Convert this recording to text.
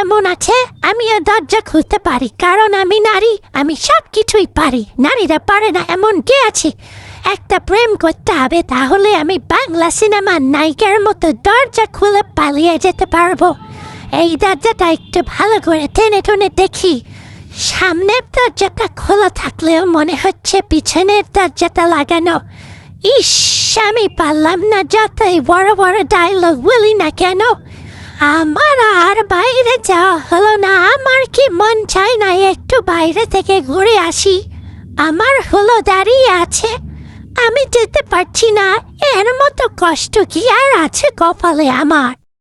এমন আছে আমিও দরজা খুলতে পারি, কারণ আমি নারী, আমি সব কিছুই পারি। নারীরা পারে না এমন কে আছে? একটা প্রেম করতে হবে, তাহলে আমি বাংলা সিনেমার নায়িকার মতো দরজা খুলে পালিয়ে যেতে পারবো। এই দরজাটা একটু ভালো করে টেনে টেনে দেখি। সামনের দরজাটা খোলা থাকলেও মনে হচ্ছে পিছনের দরজাটা লাগানো। ইস, আমি পারলাম না, যতই বড় বড় ডায়লগ বলি না কেন। আমার আর বাইরে যাওয়া হলো না। আমার কি মন চায় না একটু বাইরে থেকে ঘুরে আসি? আমার হলো দাঁড়িয়ে আছে, আমি যেতে পারছি না। এর মতো কষ্ট কি আর আছে কপালে আমার?